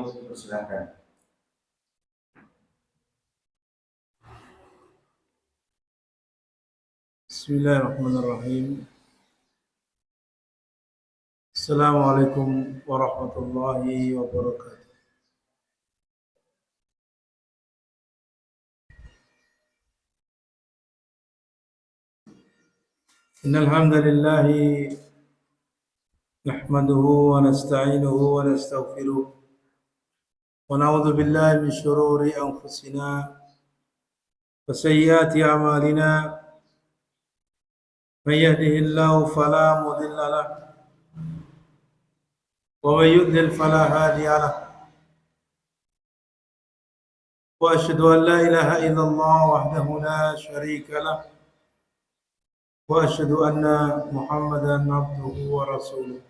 beliau, dipersilakan. Bismillahirrahmanirrahim. Assalamualaikum warahmatullahi wabarakatuh. Innal hamdalillah nahmaduhu wa nasta'inuhu wa nastaghfiruh wa na'udzu billahi min shururi anfusina wa sayyiati a'malina. Man yahdihillahu fala mudilla lahu wa man yudlil fala hadiya lahu. Wa asyhadu an la ilaha illallah wahdahu la syarika lahu wa asyhadu anna Muhammadan abduhu wa rasuluh.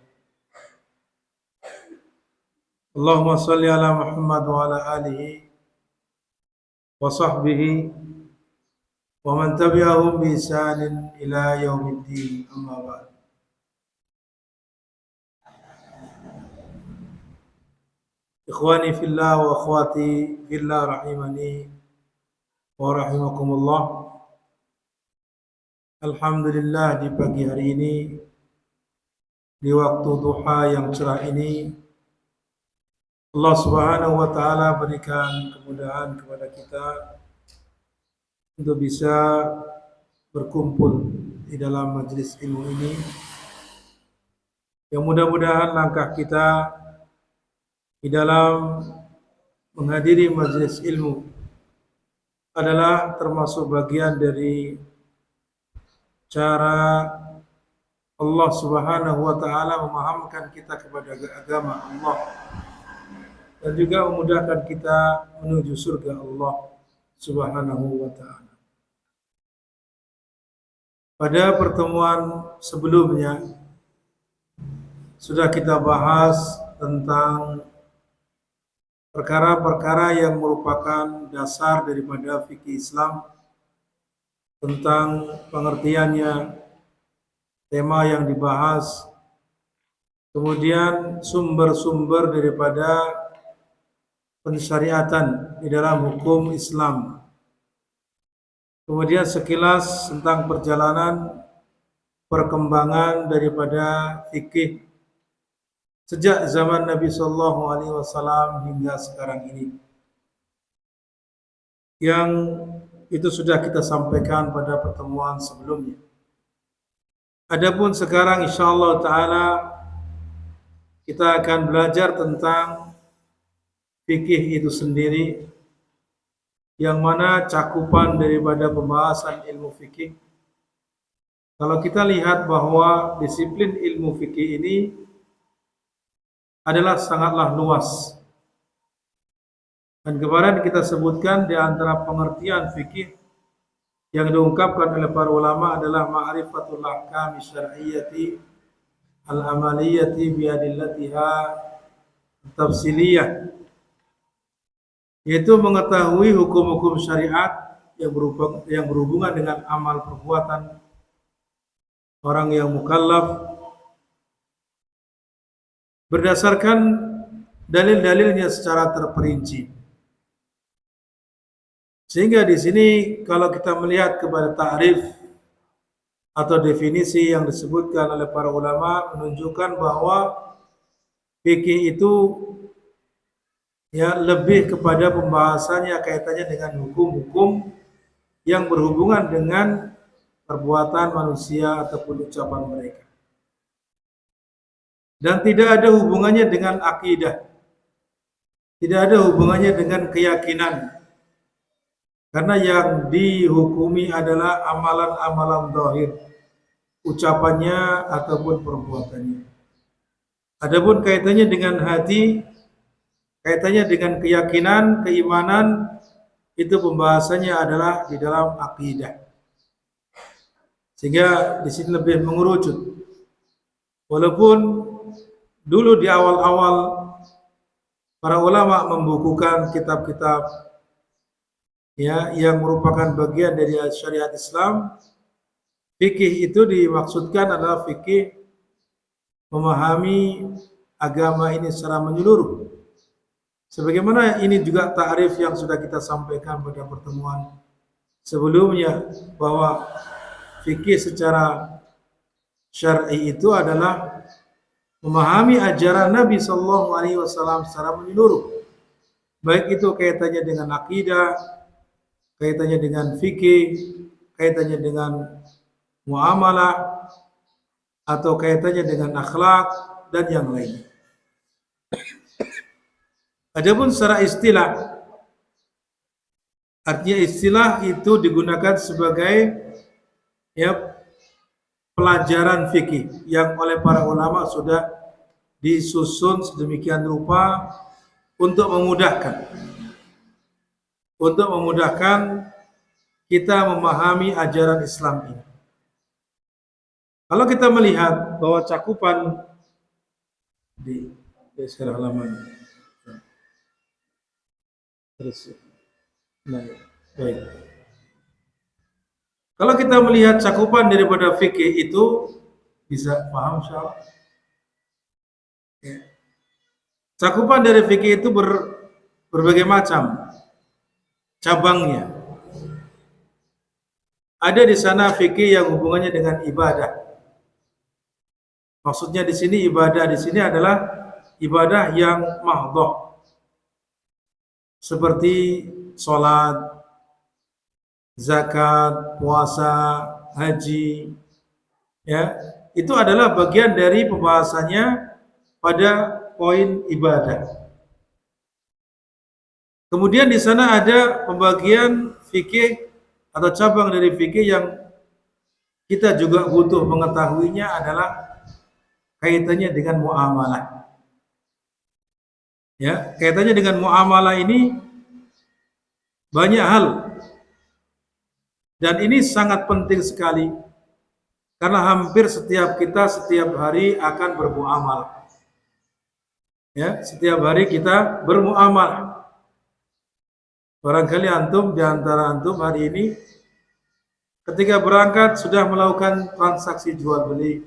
Allahumma salli ala Muhammad wa ala alihi wa sahbihi wa man tabi'ahum bi ihsanin ila yaumiddin, amma ba'd. Ikhwani fillah wa akhwati fillah rahimani wa rahimakumullah. Alhamdulillah, di pagi hari ini, di waktu duha yang cerah ini, Allah Subhanahu wa taala berikan kemudahan kepada kita untuk bisa berkumpul di dalam majelis ilmu ini. Yang mudah-mudahan langkah kita di dalam menghadiri majelis ilmu adalah termasuk bagian dari cara Allah Subhanahu wa taala memahamkan kita kepada agama Allah dan juga memudahkan kita menuju surga Allah Subhanahu wa taala. Pada pertemuan sebelumnya sudah kita bahas tentang perkara-perkara yang merupakan dasar daripada fikih Islam, tentang pengertiannya, tema yang dibahas, kemudian sumber-sumber daripada pensyariatan di dalam hukum Islam. Kemudian sekilas tentang perjalanan perkembangan daripada fikih sejak zaman Nabi Sallallahu Alaihi Wasallam hingga sekarang ini, yang itu sudah kita sampaikan pada pertemuan sebelumnya. Adapun sekarang insyaallah taala kita akan belajar tentang fikih itu sendiri, yang mana cakupan daripada pembahasan ilmu fikih. Kalau kita lihat bahwa disiplin ilmu fikih ini adalah sangatlah luas. Dan kemarin kita sebutkan di antara pengertian fikih yang diungkapkan oleh para ulama adalah ma'rifatul ahkam syar'iyyati al-amaliyati biadillatiha tafsiliyah, yaitu mengetahui hukum-hukum syariat yang berhubungan dengan amal perbuatan orang yang mukallaf berdasarkan dalil-dalilnya secara terperinci. Sehingga di sini kalau kita melihat kepada ta'rif atau definisi yang disebutkan oleh para ulama, menunjukkan bahwa fikih itu ya lebih kepada pembahasannya kaitannya dengan hukum-hukum yang berhubungan dengan perbuatan manusia ataupun ucapan mereka, dan tidak ada hubungannya dengan akidah, tidak ada hubungannya dengan keyakinan, karena yang dihukumi adalah amalan-amalan zahir, ucapannya ataupun perbuatannya. Adapun kaitannya dengan hati, kaitannya dengan keyakinan, keimanan, itu pembahasannya adalah di dalam akidah. Sehingga di sini lebih mengerucut. Walaupun dulu di awal-awal para ulama membukukan kitab-kitab ya yang merupakan bagian dari syariat Islam, fikih itu dimaksudkan adalah fikih memahami agama ini secara menyeluruh, Sebagaimana ini juga ta'rif yang sudah kita sampaikan pada pertemuan sebelumnya, bahwa fikih secara syar'i itu adalah memahami ajaran Nabi Shallallahu Alaihi Wasallam secara menyeluruh, baik itu kaitannya dengan akidah, kaitannya dengan fikih, kaitannya dengan muamalah, atau kaitannya dengan akhlak dan yang lain. Adapun secara istilah, artinya istilah itu digunakan sebagai ya pelajaran fikih yang oleh para ulama sudah disusun sedemikian rupa untuk memudahkan kita memahami ajaran Islam ini. Kalau kita melihat bahwa cakupan di sekarang halaman terus, baik. Kalau kita melihat cakupan daripada fikih itu, bisa paham insyaallah. Ya. Cakupan dari fikih itu berbagai macam cabangnya. Ada di sana fikih yang hubungannya dengan ibadah. Maksudnya di sini ibadah di sini adalah ibadah yang mahdhah. Seperti sholat, zakat, puasa, haji, ya, itu adalah bagian dari pembahasannya pada poin ibadah. Kemudian di sana ada pembagian fikih atau cabang dari fikih yang kita juga butuh mengetahuinya adalah kaitannya dengan muamalah. Ya, kaitannya dengan muamalah ini banyak hal. Dan ini sangat penting sekali karena hampir setiap hari akan bermuamalah. Ya, setiap hari kita bermuamalah. Barangkali antum di antara antum hari ini ketika berangkat sudah melakukan transaksi jual beli.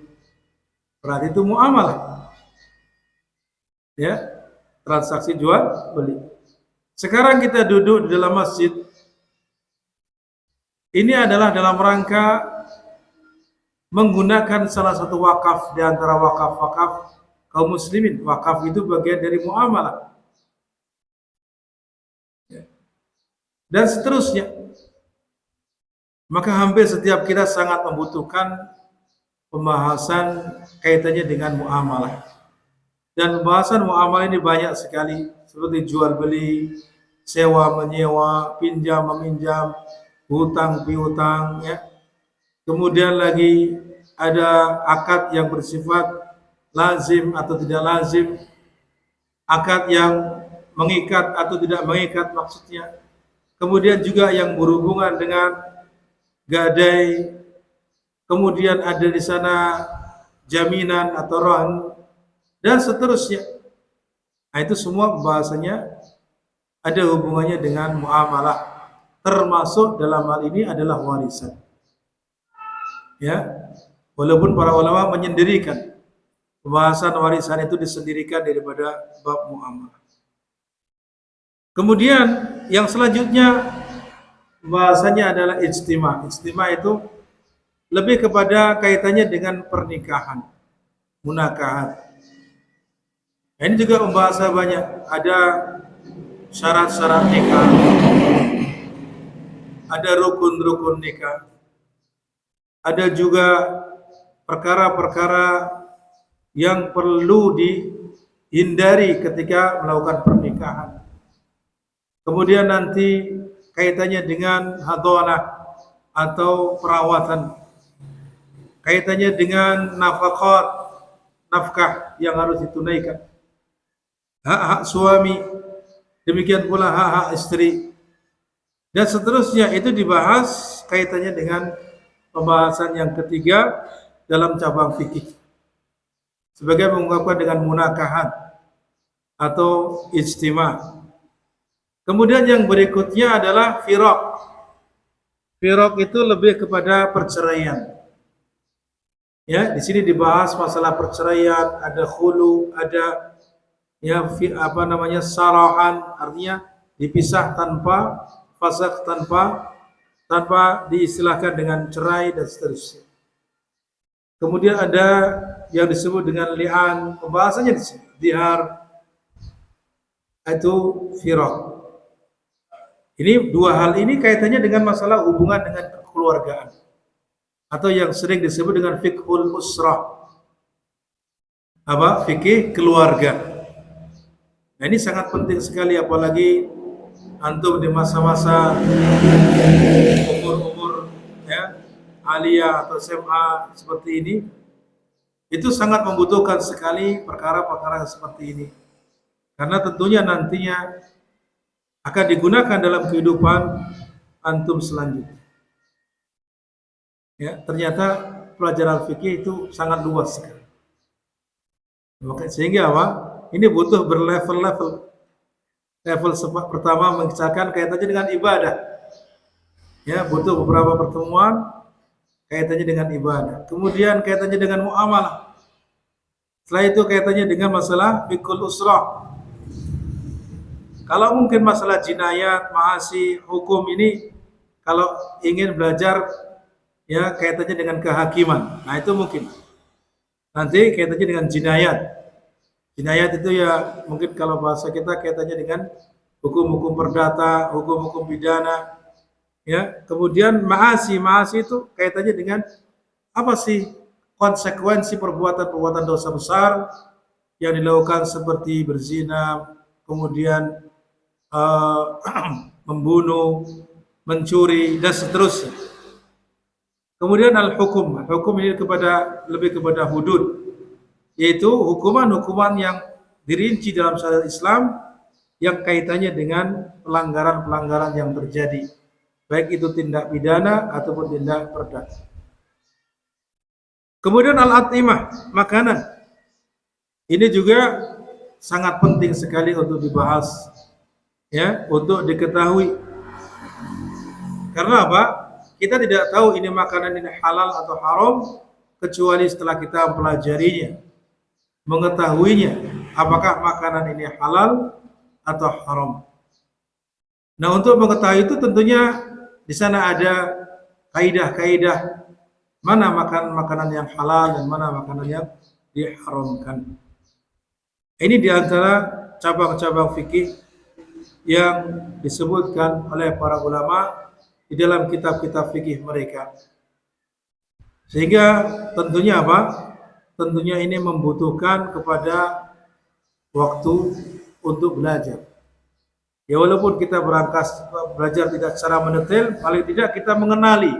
Berarti itu muamalah. Ya, transaksi jual beli. Sekarang kita duduk di dalam masjid. Ini adalah dalam rangka menggunakan salah satu wakaf di antara wakaf-wakaf kaum muslimin. Wakaf itu bagian dari muamalah. Dan seterusnya. Maka hampir setiap kita sangat membutuhkan pembahasan kaitannya dengan muamalah. Dan pembahasan muamalah ini banyak sekali, seperti jual beli, sewa menyewa, pinjam meminjam, hutang piutang, ya. Kemudian lagi ada akad yang bersifat lazim atau tidak lazim, akad yang mengikat atau tidak mengikat maksudnya. Kemudian juga yang berhubungan dengan gadai. Kemudian ada di sana jaminan atau rahan dan seterusnya. Nah, itu semua bahasanya ada hubungannya dengan muamalah. Termasuk dalam hal ini adalah warisan. Ya, walaupun para ulama menyendirikan pembahasan warisan itu disendirikan daripada bab muamalah. Kemudian yang selanjutnya bahasanya adalah ijtima. Ijtima itu lebih kepada kaitannya dengan pernikahan, munakahat. Nah, ini juga membahas banyak. Ada syarat-syarat nikah, ada rukun-rukun nikah, ada juga perkara-perkara yang perlu dihindari ketika melakukan pernikahan. Kemudian nanti kaitannya dengan hadonah atau perawatan, kaitannya dengan nafkah yang harus ditunaikan, hak-hak suami, demikian pula hak-hak istri, dan seterusnya. Itu dibahas kaitannya dengan pembahasan yang ketiga dalam cabang fikih, sebagai mengungkapkan dengan munakahat atau ijtima. Kemudian yang berikutnya adalah firaq. Firaq itu lebih kepada perceraian. Ya, di sini dibahas masalah perceraian, ada khulu, ada ya sarahan, artinya dipisah tanpa fasakh, tanpa diistilahkan dengan cerai dan seterusnya. Kemudian ada yang disebut dengan li'an, pembahasannya di sini dihar, itu firaq. Ini dua hal ini kaitannya dengan masalah hubungan dengan kekeluargaan atau yang sering disebut dengan fiqhul usrah. Apa? Fikih keluarga. Nah, ini sangat penting sekali, apalagi antum di masa-masa umur-umur ya aliyah atau SMA seperti ini, itu sangat membutuhkan sekali perkara-perkara seperti ini. Karena tentunya nantinya akan digunakan dalam kehidupan antum selanjutnya. Ya, ternyata pelajaran fikih itu sangat luas sekali. Sehingga apa? Ini butuh berlevel-level. Level pertama mengisahkan kaitannya dengan ibadah. Ya, butuh beberapa pertemuan kaitannya dengan ibadah. Kemudian kaitannya dengan muamalah. Setelah itu kaitannya dengan masalah fikul usrah. Kalau mungkin masalah jinayat, ma'asi, hukum ini kalau ingin belajar ya kaitannya dengan kehakiman. Nah, itu mungkin. Nanti kaitannya dengan jinayat. Jinayat itu ya mungkin kalau bahasa kita kaitannya dengan hukum-hukum perdata, hukum-hukum pidana. Ya, kemudian ma'asi itu kaitannya dengan apa sih konsekuensi perbuatan-perbuatan dosa besar yang dilakukan seperti berzina, kemudian membunuh, mencuri dan seterusnya. Kemudian al-hukum ini lebih kepada hudud, yaitu hukuman-hukuman yang dirinci dalam syariat Islam yang kaitannya dengan pelanggaran-pelanggaran yang terjadi, baik itu tindak pidana ataupun tindak perdata. Kemudian al-at'imah, makanan. Ini juga sangat penting sekali untuk dibahas, ya, untuk diketahui. Karena apa? Kita tidak tahu ini makanan ini halal atau haram kecuali setelah kita mempelajarinya, mengetahuinya, apakah makanan ini halal atau haram. Nah, untuk mengetahui itu tentunya di sana ada kaidah-kaidah mana makanan yang halal dan mana makanan yang diharamkan. Ini diantara cabang-cabang fikih yang disebutkan oleh para ulama di dalam kitab-kitab fikih mereka. Sehingga tentunya apa? Tentunya ini membutuhkan kepada waktu untuk belajar. Ya, walaupun kita belajar tidak secara mendetail, paling tidak kita mengenali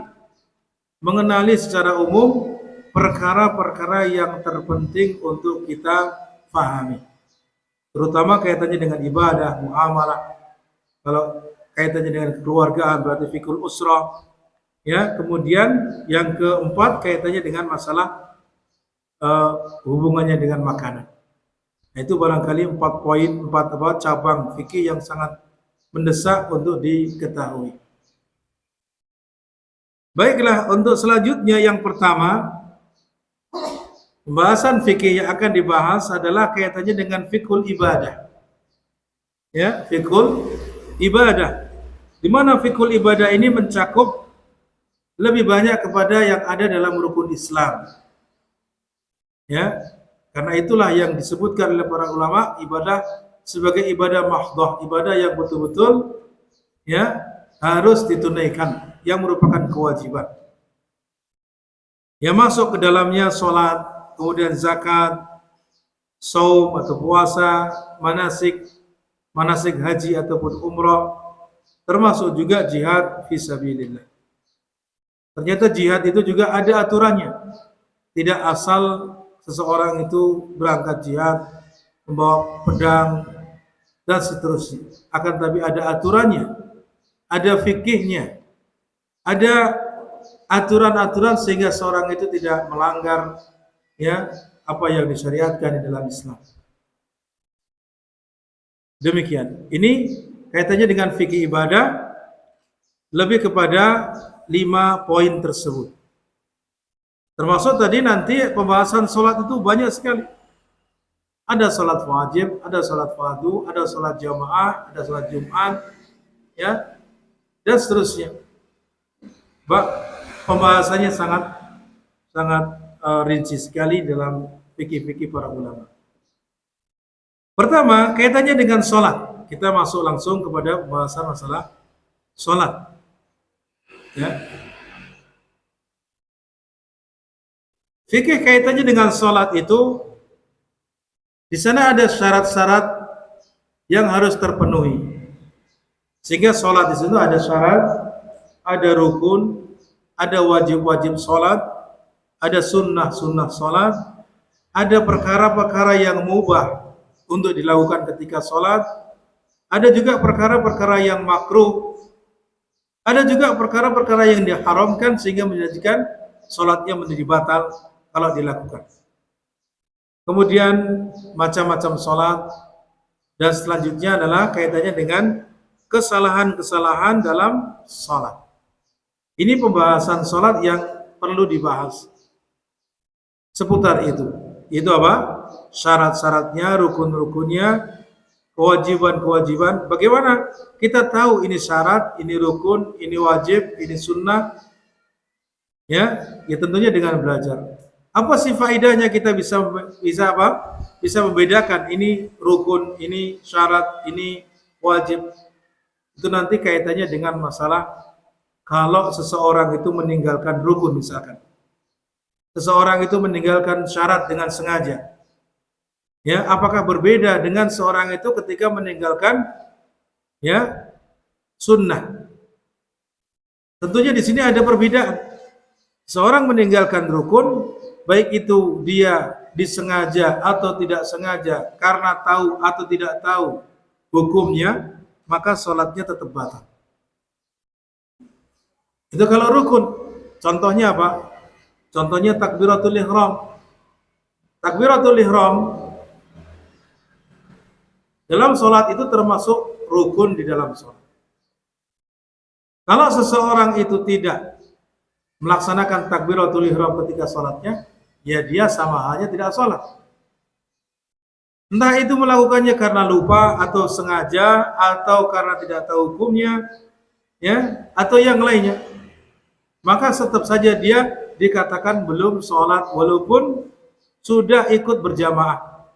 secara umum perkara-perkara yang terpenting untuk kita pahami. Terutama kaitannya dengan ibadah, muamalah. Kalau kaitannya dengan kekeluargaan berarti fikul usrah. Ya, kemudian yang keempat kaitannya dengan masalah hubungannya dengan makanan. Nah, itu barangkali 4 cabang fikih yang sangat mendesak untuk diketahui. Baiklah, untuk selanjutnya yang pertama, pembahasan fikih yang akan dibahas adalah kaitannya dengan fikul ibadah. Ya, fikul ibadah. Di mana fikul ibadah ini mencakup lebih banyak kepada yang ada dalam rukun Islam. Ya, karena itulah yang disebutkan oleh para ulama ibadah sebagai ibadah mahdhah, ibadah yang betul-betul ya harus ditunaikan, yang merupakan kewajiban. Yang masuk ke dalamnya sholat, kemudian zakat, saum atau puasa, manasik haji ataupun umrah, termasuk juga jihad fisabilillah. Ternyata jihad itu juga ada aturannya. Tidak asal seseorang itu berangkat jihad membawa pedang dan seterusnya. Akan tapi ada aturannya, ada fikihnya, ada aturan-aturan sehingga seorang itu tidak melanggar ya apa yang disyariatkan di dalam Islam. Demikian. Ini kaitannya dengan fikih ibadah lebih kepada 5 poin tersebut. Termasuk tadi nanti pembahasan sholat itu banyak sekali. Ada salat wajib, ada salat fardu, ada salat jamaah, ada salat Jumat, ya, dan seterusnya. Pembahasannya sangat sangat rinci sekali dalam fikih-fikih para ulama. Pertama, kaitannya dengan sholat. Kita masuk langsung kepada pembahasan masalah sholat. Ya. Fikih kaitannya dengan sholat itu, di sana ada syarat-syarat yang harus terpenuhi. Sehingga sholat di situ ada syarat, ada rukun, ada wajib-wajib sholat, ada sunnah-sunnah sholat, ada perkara-perkara yang mubah untuk dilakukan ketika sholat, ada juga perkara-perkara yang makruh, ada juga perkara-perkara yang diharamkan sehingga menjadikan sholatnya menjadi batal kalau dilakukan. Kemudian macam-macam sholat, dan selanjutnya adalah kaitannya dengan kesalahan-kesalahan dalam sholat. Ini pembahasan sholat yang perlu dibahas seputar itu. Itu apa? Syarat-syaratnya, rukun-rukunnya, kewajiban-kewajiban. Bagaimana kita tahu ini syarat, ini rukun, ini wajib, ini sunnah? Ya tentunya dengan belajar. Apa sih faedahnya kita bisa apa? Bisa membedakan ini rukun, ini syarat, ini wajib. Itu nanti kaitannya dengan masalah kalau seseorang itu meninggalkan rukun misalkan. Seseorang itu meninggalkan syarat dengan sengaja. Ya, apakah berbeda dengan seorang itu ketika meninggalkan ya sunnah? Tentunya di sini ada perbedaan. Seorang meninggalkan rukun, baik itu dia disengaja atau tidak sengaja, karena tahu atau tidak tahu hukumnya, maka sholatnya tetap batal. Itu kalau rukun. Contohnya apa? Contohnya takbiratul ihram. Takbiratul ihram dalam sholat itu termasuk rukun di dalam sholat. Kalau seseorang itu tidak melaksanakan takbiratul ihram ketika sholatnya, ya dia sama halnya tidak sholat. Entah itu melakukannya karena lupa atau sengaja atau karena tidak tahu hukumnya, ya, atau yang lainnya, maka tetap saja dia dikatakan belum sholat walaupun sudah ikut berjamaah,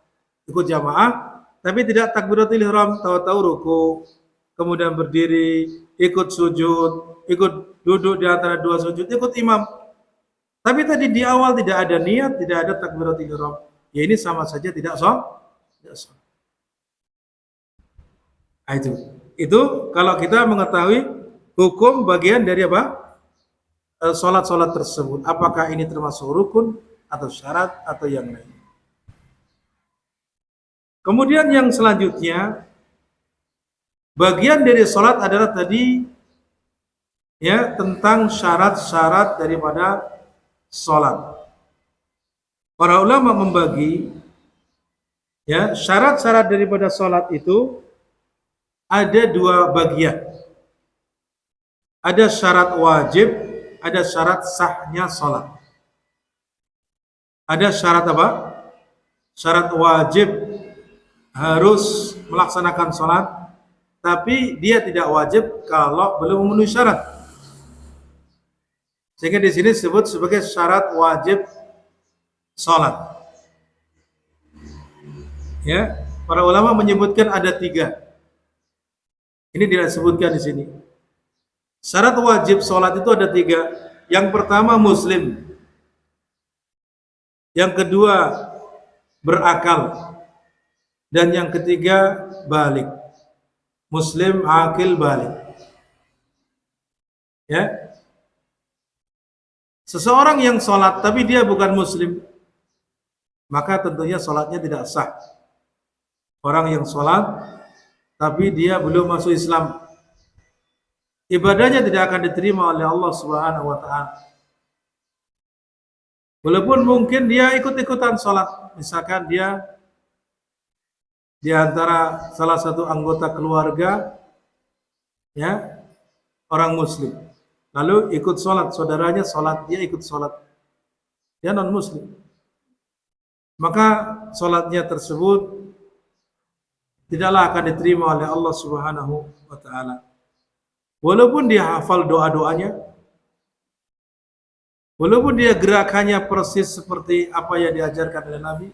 ikut jamaah. Tapi tidak takbiratul ihram, tahu-tahu ruku, kemudian berdiri, ikut sujud, ikut duduk di antara dua sujud, ikut imam. Tapi tadi di awal tidak ada niat, tidak ada takbiratul ihram. Ya ini sama saja tidak sah. Nah, itu kalau kita mengetahui hukum bagian dari apa? Sholat-sholat tersebut. Apakah ini termasuk rukun atau syarat atau yang lain? Kemudian yang selanjutnya, bagian dari sholat adalah tadi ya tentang syarat-syarat daripada sholat. Para ulama membagi ya syarat-syarat daripada sholat itu ada dua bagian. Ada syarat wajib, ada syarat sahnya sholat. Ada syarat apa? Syarat wajib, harus melaksanakan sholat, tapi dia tidak wajib kalau belum memenuhi syarat. Sehingga di sini disebut sebagai syarat wajib sholat. Ya, para ulama menyebutkan ada 3. Ini disebutkan di sini. Syarat wajib sholat itu ada 3. Yang pertama muslim. Yang kedua berakal. Dan yang ketiga balik. Muslim, akil, balik. Ya. Seseorang yang sholat tapi dia bukan muslim, maka tentunya sholatnya tidak sah. Orang yang sholat tapi dia belum masuk Islam, ibadahnya tidak akan diterima oleh Allah Subhanahu wa taala. Walaupun mungkin dia ikut-ikutan sholat, misalkan dia di antara salah satu anggota keluarga ya orang muslim, lalu ikut sholat, saudaranya sholat, dia ikut sholat, dia non muslim, maka salatnya tersebut tidaklah akan diterima oleh Allah Subhanahu wa taala. Walaupun dia hafal doa-doanya, walaupun dia gerakannya persis seperti apa yang diajarkan oleh Nabi,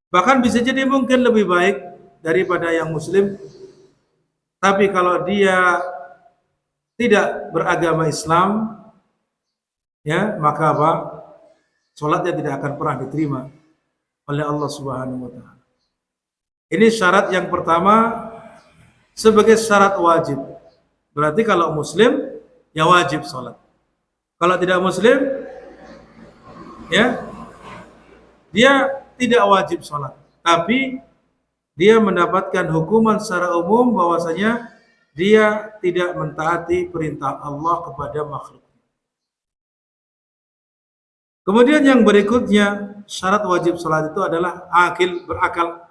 bahkan bisa jadi mungkin lebih baik daripada yang muslim, tapi kalau dia tidak beragama Islam, ya, maka apa? Salatnya tidak akan pernah diterima oleh Allah Subhanahu wa taala. Ini syarat yang pertama sebagai syarat wajib. Berarti kalau muslim ya wajib salat. Kalau tidak muslim, ya, dia tidak wajib salat. Tapi dia mendapatkan hukuman secara umum bahwasanya dia tidak mentaati perintah Allah kepada makhluk. Kemudian yang berikutnya, syarat wajib salat itu adalah akil, berakal.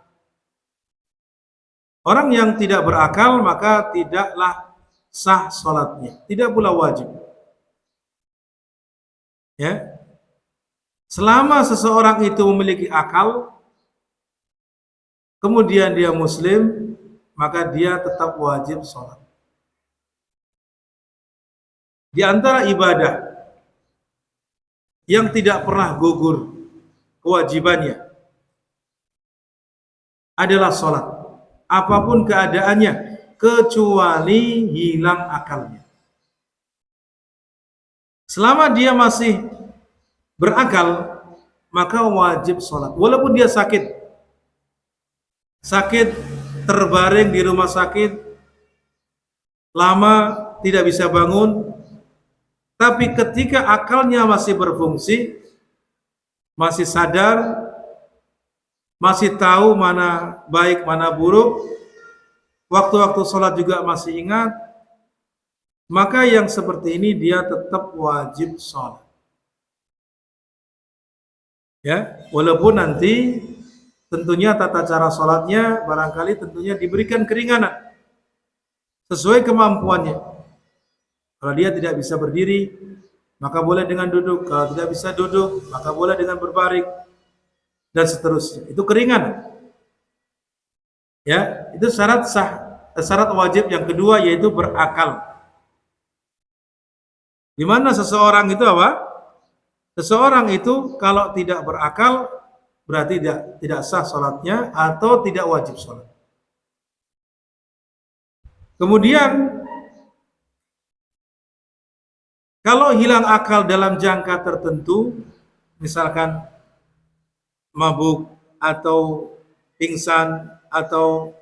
Orang yang tidak berakal maka tidaklah sah salatnya, tidak pula wajib. Ya. Selama seseorang itu memiliki akal, kemudian dia muslim, maka dia tetap wajib salat. Di antara ibadah yang tidak pernah gugur kewajibannya adalah salat. Apapun keadaannya, kecuali hilang akalnya. Selama dia masih berakal, maka wajib sholat. Walaupun dia sakit terbaring di rumah sakit, lama tidak bisa bangun, tapi ketika akalnya masih berfungsi, masih sadar, masih tahu mana baik mana buruk, waktu-waktu sholat juga masih ingat, maka yang seperti ini dia tetap wajib sholat. Ya, walaupun nanti tentunya tata cara sholatnya barangkali tentunya diberikan keringanan sesuai kemampuannya. Kalau dia tidak bisa berdiri, maka boleh dengan duduk. Kalau tidak bisa duduk, maka boleh dengan berbaring dan seterusnya. Itu keringanan. Ya, itu syarat sah, syarat wajib yang kedua yaitu berakal. Di mana seseorang itu apa? Seseorang itu kalau tidak berakal berarti tidak sah sholatnya atau tidak wajib sholat. Kemudian kalau hilang akal dalam jangka tertentu, misalkan mabuk atau pingsan atau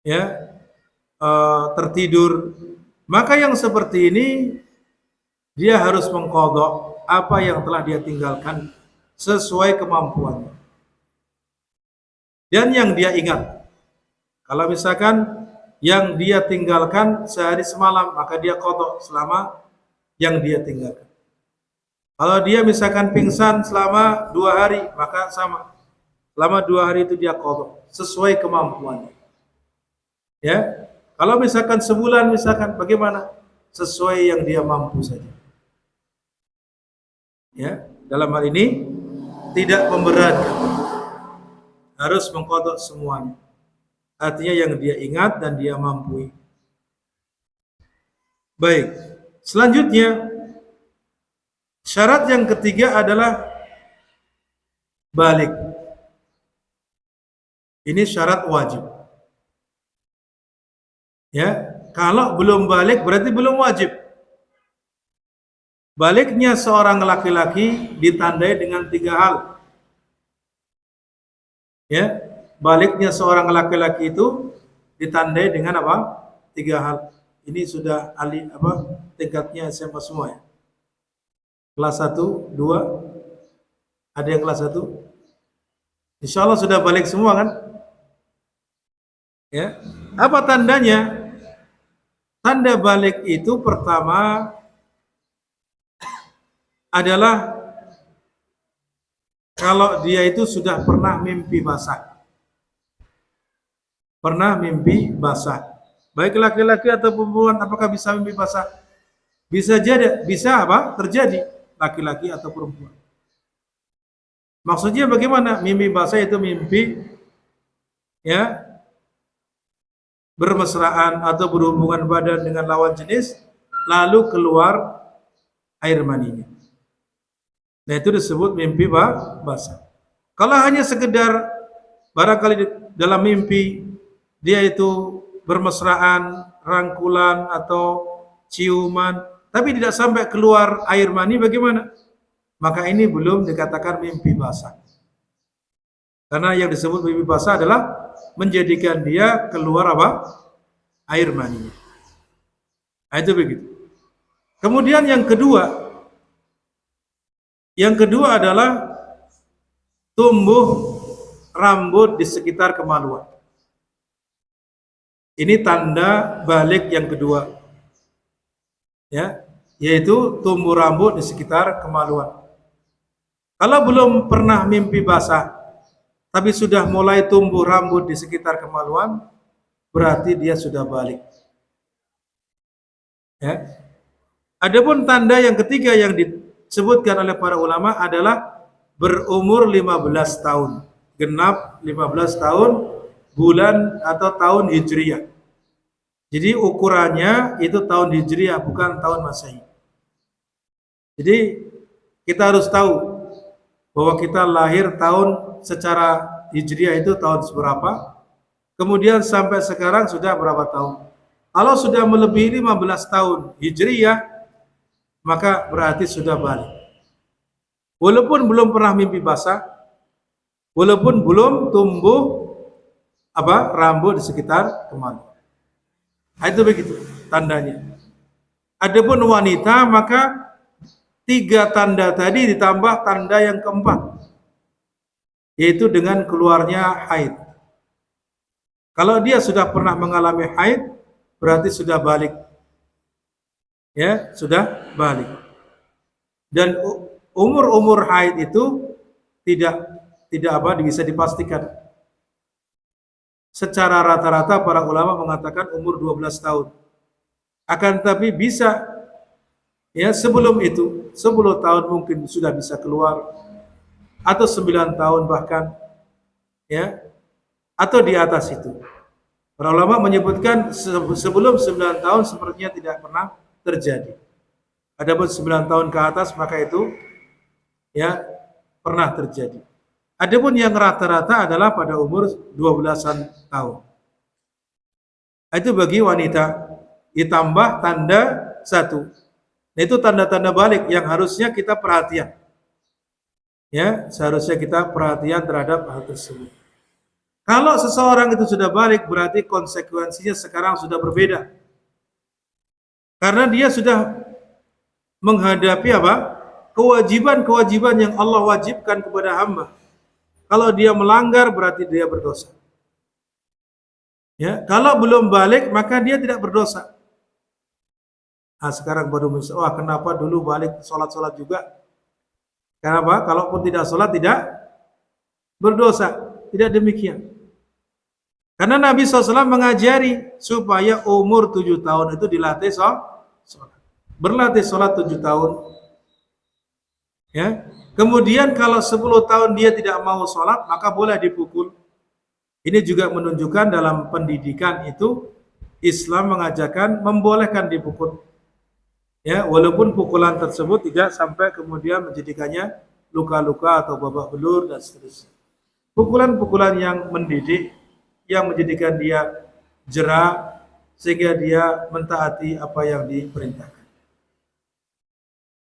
ya tertidur, maka yang seperti ini dia harus mengqadha apa yang telah dia tinggalkan sesuai kemampuannya. Dan yang dia ingat, kalau misalkan yang dia tinggalkan sehari semalam, maka dia qadha selama yang dia tinggalkan. Kalau dia misalkan pingsan selama 2 hari, maka sama. Selama 2 hari itu dia qadha sesuai kemampuannya. Ya. Kalau misalkan sebulan, misalkan bagaimana? Sesuai yang dia mampu saja. Ya, dalam hal ini tidak memberatkan, harus mengqadha semuanya. Artinya yang dia ingat dan dia mampu. Baik, selanjutnya syarat yang ketiga adalah balik. Ini syarat wajib. Ya, kalau belum balik berarti belum wajib. Baliknya seorang laki-laki ditandai dengan 3 hal. Ya, baliknya seorang laki-laki itu ditandai dengan apa? 3 hal. Ini sudah tingkatnya SMA semua ya. Kelas 1, 2. Ada yang kelas 1? Insya Allah sudah balik semua kan? Ya. Apa tandanya? Tanda balik itu pertama adalah kalau dia itu sudah pernah mimpi basah. Pernah mimpi basah. Baik laki-laki atau perempuan, apakah bisa mimpi basah? Bisa jadi, bisa apa? Terjadi laki-laki atau perempuan. Maksudnya bagaimana? Mimpi basah itu mimpi ya bermesraan atau berhubungan badan dengan lawan jenis lalu keluar air maninya. Nah itu disebut mimpi basah. Kalau hanya sekedar barangkali dalam mimpi dia itu bermesraan, rangkulan atau ciuman, tapi tidak sampai keluar air mani, bagaimana? Maka ini belum dikatakan mimpi basah. Karena yang disebut mimpi basah adalah menjadikan dia keluar apa? Air mani. Nah, itu begitu. Kemudian yang kedua adalah tumbuh rambut di sekitar kemaluan. Ini tanda balik yang kedua. Ya, yaitu tumbuh rambut di sekitar kemaluan. Kalau belum pernah mimpi basah, tapi sudah mulai tumbuh rambut di sekitar kemaluan, berarti dia sudah balik. Ya. Adapun tanda yang ketiga yang disebutkan oleh para ulama adalah berumur 15 tahun. Genap 15 tahun bulan atau tahun Hijriah. Jadi ukurannya itu tahun Hijriah, bukan tahun Masehi. Jadi kita harus tahu bahwa kita lahir tahun secara Hijriah itu tahun seberapa, kemudian sampai sekarang sudah berapa tahun. Kalau sudah melebihi 15 tahun Hijriah, maka berarti sudah balik. Walaupun belum pernah mimpi basah, walaupun belum tumbuh rambut di sekitar kemaluan. Itu begitu tandanya. Adapun wanita, maka 3 tanda tadi ditambah tanda yang keempat, yaitu dengan keluarnya haid. Kalau dia sudah pernah mengalami haid, berarti sudah balik. Ya, sudah balik. Dan umur haid itu tidak bisa dipastikan. Secara rata-rata para ulama mengatakan umur 12 tahun. Akan tapi bisa ya sebelum itu, 10 tahun mungkin sudah bisa keluar, atau 9 tahun bahkan, ya, atau di atas itu. Para ulama menyebutkan sebelum 9 tahun sepertinya tidak pernah terjadi. Adapun 9 tahun ke atas maka itu ya pernah terjadi. Adapun yang rata-rata adalah pada umur 12-an tahun. Itu bagi wanita. Ditambah tanda 1. Nah, itu tanda-tanda balik yang harusnya kita perhatian. Ya, seharusnya kita perhatian terhadap hal tersebut. Kalau seseorang itu sudah balik, berarti konsekuensinya sekarang sudah berbeda. Karena dia sudah menghadapi kewajiban-kewajiban yang Allah wajibkan kepada hamba. Kalau dia melanggar, berarti dia berdosa. Ya, kalau belum balik, maka dia tidak berdosa. Nah, sekarang baru misalnya, wah kenapa dulu balik sholat juga? Kenapa? Kalaupun tidak sholat, tidak berdosa. Tidak demikian. Karena Nabi SAW mengajari supaya umur 7 tahun itu dilatih sholat. Berlatih sholat 7 tahun. Ya. Kemudian kalau 10 tahun dia tidak mau sholat, maka boleh dipukul. Ini juga menunjukkan dalam pendidikan itu Islam mengajarkan membolehkan dipukul. Ya, walaupun pukulan tersebut tidak sampai kemudian menjadikannya luka-luka atau babak belur dan seterusnya. Pukulan-pukulan yang mendidik, yang menjadikan dia jera sehingga dia mentaati apa yang diperintahkan.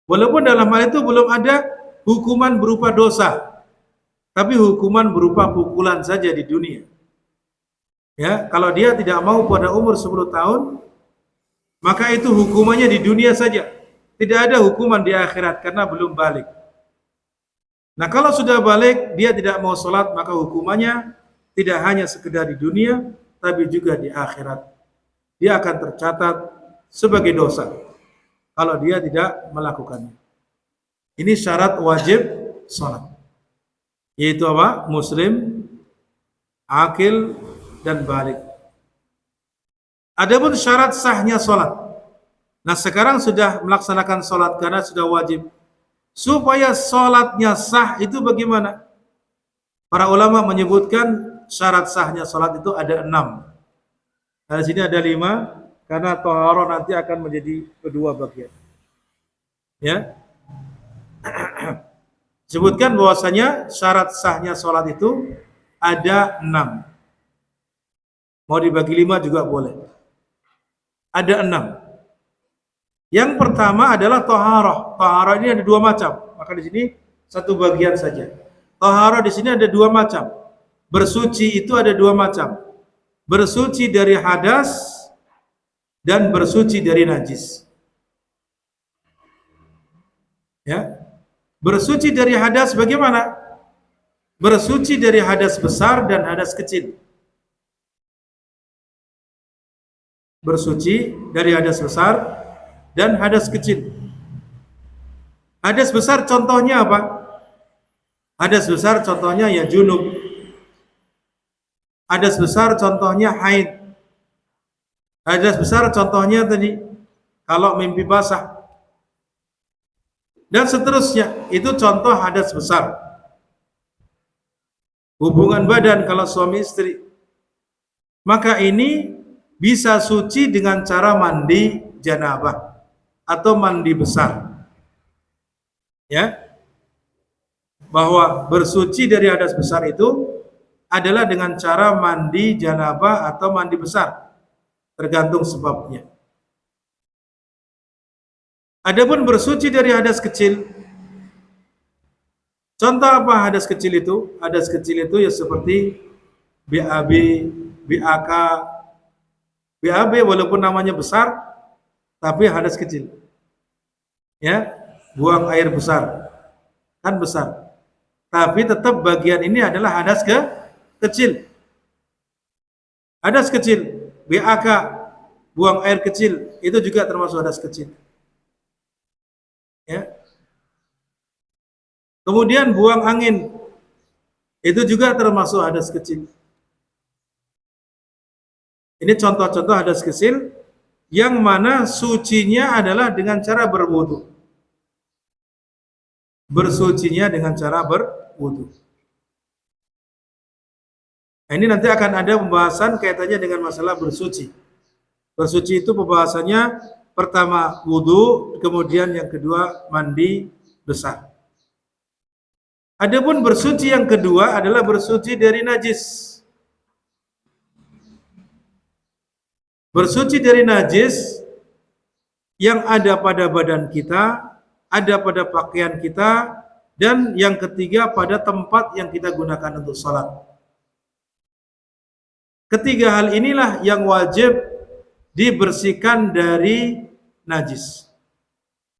Walaupun dalam hal itu belum ada hukuman berupa dosa, tapi hukuman berupa pukulan saja di dunia. Ya, kalau dia tidak mau pada umur 10 tahun, maka itu hukumannya di dunia saja. Tidak ada hukuman di akhirat karena belum balik. Nah, kalau sudah balik, dia tidak mau sholat, maka hukumannya tidak hanya sekedar di dunia, tapi juga di akhirat. Dia akan tercatat sebagai dosa kalau dia tidak melakukannya. Ini syarat wajib sholat. Yaitu apa? Muslim, akil, dan balik. Adapun syarat sahnya sholat. Nah, sekarang sudah melaksanakan sholat karena sudah wajib. Supaya sholatnya sah itu bagaimana? Para ulama menyebutkan syarat sahnya salat itu ada 6. Nah, di sini ada 5 karena toharoh nanti akan menjadi kedua bagian. Ya, sebutkan bahwasanya syarat sahnya salat itu ada 6. Mau dibagi 5 juga boleh. Ada 6. Yang pertama adalah toharoh. Toharoh ini ada 2 macam. Maka di sini satu bagian saja. Toharoh di sini ada 2 macam. Bersuci itu ada 2 macam. Bersuci dari hadas dan bersuci dari najis. Ya. Bersuci dari hadas bagaimana? Bersuci dari hadas besar dan hadas kecil. Bersuci dari hadas besar dan hadas kecil. Hadas besar contohnya apa? Hadas besar contohnya ya junub. Hadas besar contohnya haid. Hadas besar contohnya tadi kalau mimpi basah. Dan seterusnya, itu contoh hadas besar. Hubungan badan kalau suami istri. Maka ini bisa suci dengan cara mandi janabah atau mandi besar. Ya. Bahwa bersuci dari hadas besar itu adalah dengan cara mandi janabah atau mandi besar. Tergantung sebabnya. Adapun bersuci dari hadas kecil. Contoh apa hadas kecil itu? Hadas kecil itu ya seperti BAB, BAK. BAB walaupun namanya besar, tapi hadas kecil. Ya, buang air besar. Kan besar. Tapi tetap bagian ini adalah hadas kecil. Hadas kecil, BAK, buang air kecil, itu juga termasuk hadas kecil. Ya. Kemudian buang angin, itu juga termasuk hadas kecil. Ini contoh-contoh hadas kecil yang mana sucinya adalah dengan cara berwudu. Bersucinya dengan cara berwudu. Nah, ini nanti akan ada pembahasan kaitannya dengan masalah bersuci. Bersuci itu pembahasannya pertama wudu, kemudian yang kedua mandi besar. Adapun bersuci yang kedua adalah bersuci dari najis. Bersuci dari najis yang ada pada badan kita, ada pada pakaian kita, dan yang ketiga pada tempat yang kita gunakan untuk sholat. Ketiga hal inilah yang wajib dibersihkan dari najis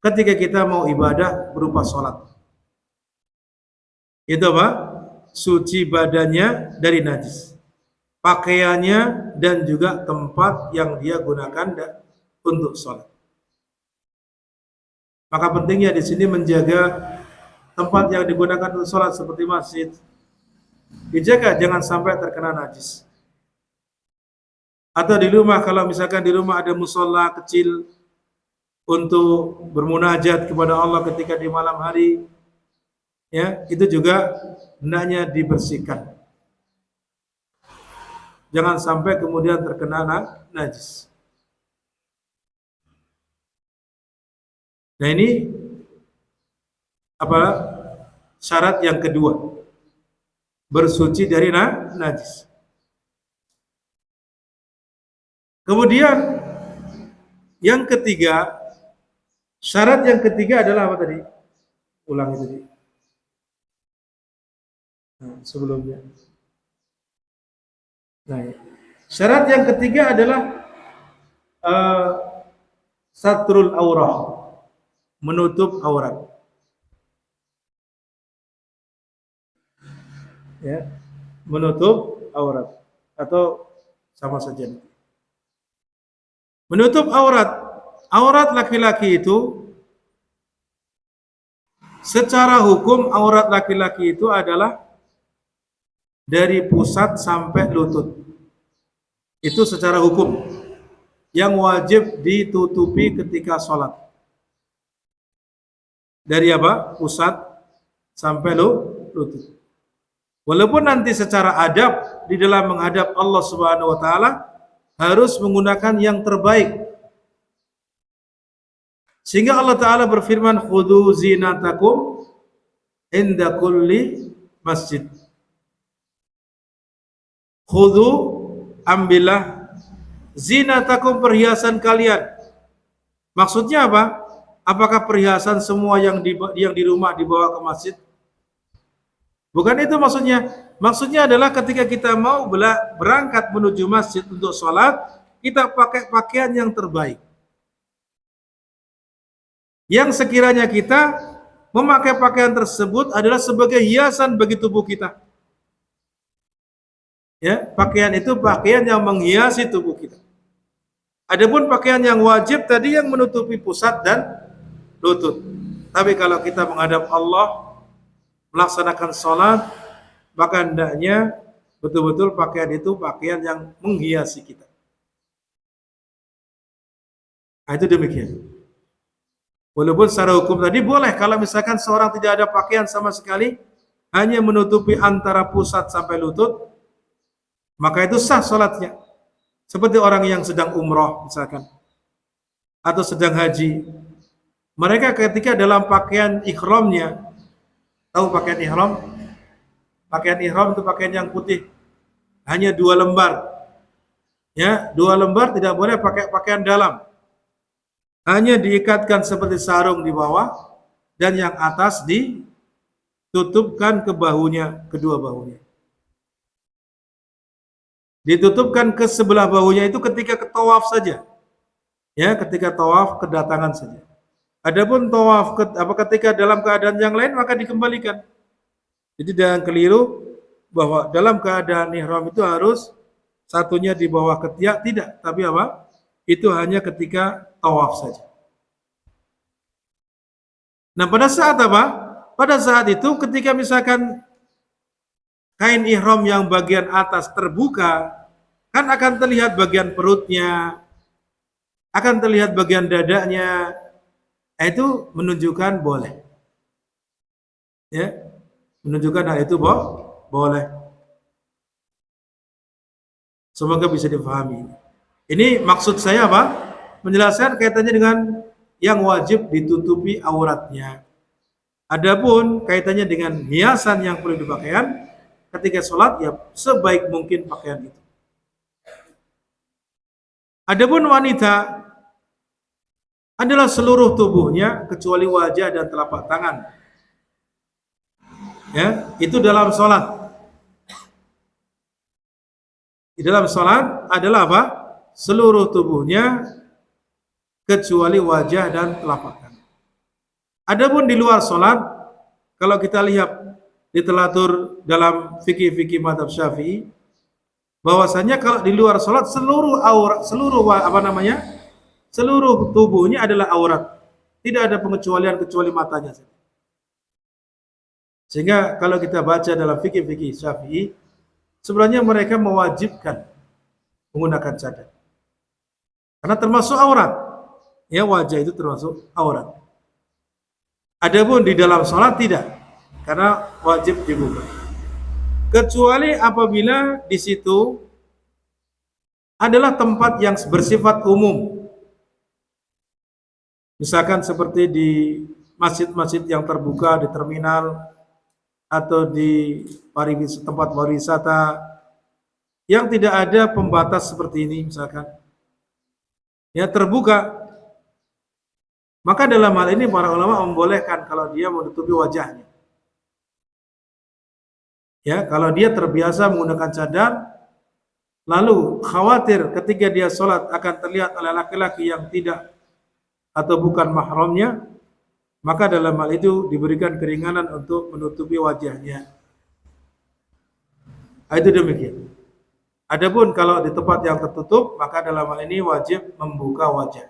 ketika kita mau ibadah berupa sholat. Itu apa? Suci badannya dari najis, pakaiannya dan juga tempat yang dia gunakan untuk sholat. Maka pentingnya di sini menjaga tempat yang digunakan untuk sholat seperti masjid, dijaga jangan sampai terkena najis. Atau di rumah, kalau misalkan di rumah ada musola kecil untuk bermunajat kepada Allah ketika di malam hari, ya itu juga hendaknya dibersihkan. Jangan sampai kemudian terkena najis. Nah ini apa syarat yang kedua, bersuci dari najis. Kemudian yang ketiga, syarat yang ketiga adalah apa tadi? Ulang itu tadi. Nah, sebelumnya. Nah, syarat yang ketiga adalah satrul aurah, menutup aurat. Ya, menutup aurat atau sama saja. Menutup aurat. Aurat laki-laki itu secara hukum aurat laki-laki itu adalah dari pusat sampai lutut. Itu secara hukum yang wajib ditutupi ketika sholat. Dari apa? Pusat sampai lutut. Walaupun nanti secara adab di dalam menghadap Allah Subhanahu wa taala harus menggunakan yang terbaik. Sehingga Allah taala berfirman, "Khudhu zinatakum inda kulli masjid." Khudhu, ambillah zinatakum, perhiasan kalian. Maksudnya apa? Apakah perhiasan semua yang di rumah dibawa ke masjid? Bukan itu maksudnya. Maksudnya adalah ketika kita mau berangkat menuju masjid untuk sholat, kita pakai pakaian yang terbaik. Yang sekiranya kita memakai pakaian tersebut adalah sebagai hiasan bagi tubuh kita. Ya, pakaian itu pakaian yang menghiasi tubuh kita. Adapun pakaian yang wajib tadi yang menutupi pusat dan lutut. Tapi kalau kita menghadap Allah, melaksanakan sholat, maka hendaknya betul-betul pakaian itu pakaian yang menghiasi kita. Nah, itu demikian. Walaupun secara hukum tadi boleh kalau misalkan seorang tidak ada pakaian sama sekali, hanya menutupi antara pusat sampai lutut, maka itu sah sholatnya. Seperti orang yang sedang umroh misalkan, atau sedang haji. Mereka ketika dalam pakaian ihramnya, tahu pakaian ihram? Pakaian ihram itu pakaian yang putih, hanya 2 lembar. Ya, 2 lembar, tidak boleh pakai pakaian dalam. Hanya diikatkan seperti sarung di bawah, dan yang atas ditutupkan ke bahunya, kedua bahunya. Ditutupkan ke sebelah bahunya itu ketika ke tawaf saja. Ya, ketika tawaf kedatangan saja. Adapun tawaf ketika dalam keadaan yang lain maka dikembalikan. Jadi jangan keliru bahwa dalam keadaan ihram itu harus satunya di bawah ketiak, tidak, tapi apa? Itu hanya ketika tawaf saja. Nah, pada saat apa? Pada saat itu ketika misalkan kain ihram yang bagian atas terbuka, kan akan terlihat bagian perutnya, akan terlihat bagian dadanya. Itu menunjukkan boleh. Ya, menunjukkan hal itu boleh. Semoga bisa dipahami. Ini maksud saya apa? Menjelaskan kaitannya dengan yang wajib ditutupi auratnya. Adapun kaitannya dengan hiasan yang perlu dipakaian ketika sholat, ya sebaik mungkin pakaian itu. Adapun wanita adalah seluruh tubuhnya kecuali wajah dan telapak tangan. Ya, itu dalam sholat. Di dalam sholat adalah apa? Seluruh tubuhnya kecuali wajah dan telapak tangan. Adapun di luar sholat, kalau kita lihat literatur dalam fikih-fikih mazhab Syafi'i, bahwasanya kalau di luar sholat seluruh aurat, seluruh tubuhnya adalah aurat. Tidak ada pengecualian kecuali matanya saja. Sehingga kalau kita baca dalam fikih-fikih Syafi'i, sebenarnya mereka mewajibkan menggunakan cadar. Karena termasuk aurat. Ya, wajah itu termasuk aurat. Adapun di dalam sholat tidak. Karena wajib dibuka. Kecuali apabila di situ adalah tempat yang bersifat umum. Misalkan seperti di masjid-masjid yang terbuka, di terminal, atau di tempat pariwisata yang tidak ada pembatas seperti ini misalkan. Ya, terbuka. Maka dalam hal ini para ulama membolehkan kalau dia menutupi wajahnya. Ya, kalau dia terbiasa menggunakan cadar, lalu khawatir ketika dia sholat akan terlihat oleh laki-laki yang tidak atau bukan mahramnya, maka dalam hal itu diberikan keringanan untuk menutupi wajahnya. Itu demikian. Adapun kalau di tempat yang tertutup, maka dalam hal ini wajib membuka wajah.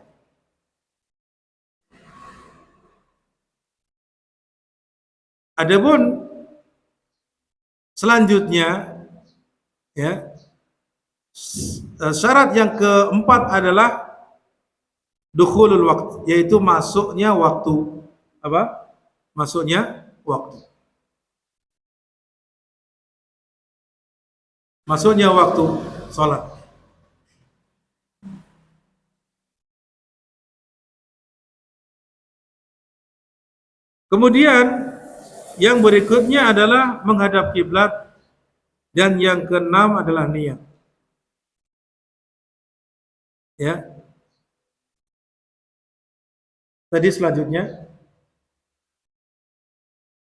Adapun selanjutnya, ya, syarat yang keempat adalah dukhulul waktu, yaitu masuknya waktu. Apa? Masuknya waktu. masuknya waktu sholat. Kemudian yang berikutnya adalah menghadap kiblat, dan yang keenam adalah niat. Ya. Tadi selanjutnya,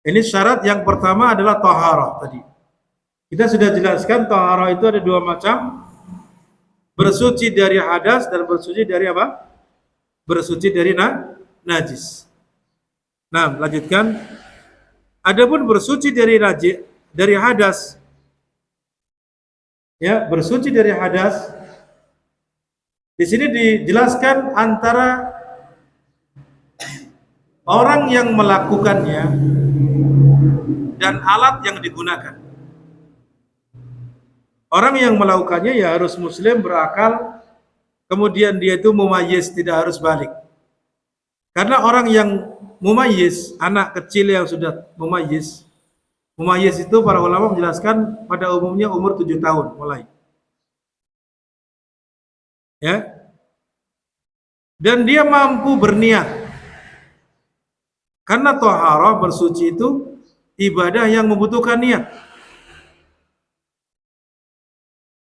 ini syarat yang pertama adalah taharah tadi. Kita sudah jelaskan taharah itu ada dua macam. Bersuci dari hadas dan bersuci dari apa? Bersuci dari najis. Nah, lanjutkan. Adapun bersuci dari hadas, ya, bersuci dari hadas. Di sini dijelaskan antara orang yang melakukannya dan alat yang digunakan. Orang yang melakukannya ya harus muslim, berakal, kemudian dia itu mumayyiz, tidak harus balik. Karena orang yang mumayyiz, anak kecil yang sudah mumayyiz itu para ulama menjelaskan pada umumnya umur 7 tahun mulai. Ya. Dan dia mampu berniat. Karena taharah bersuci itu ibadah yang membutuhkan niat.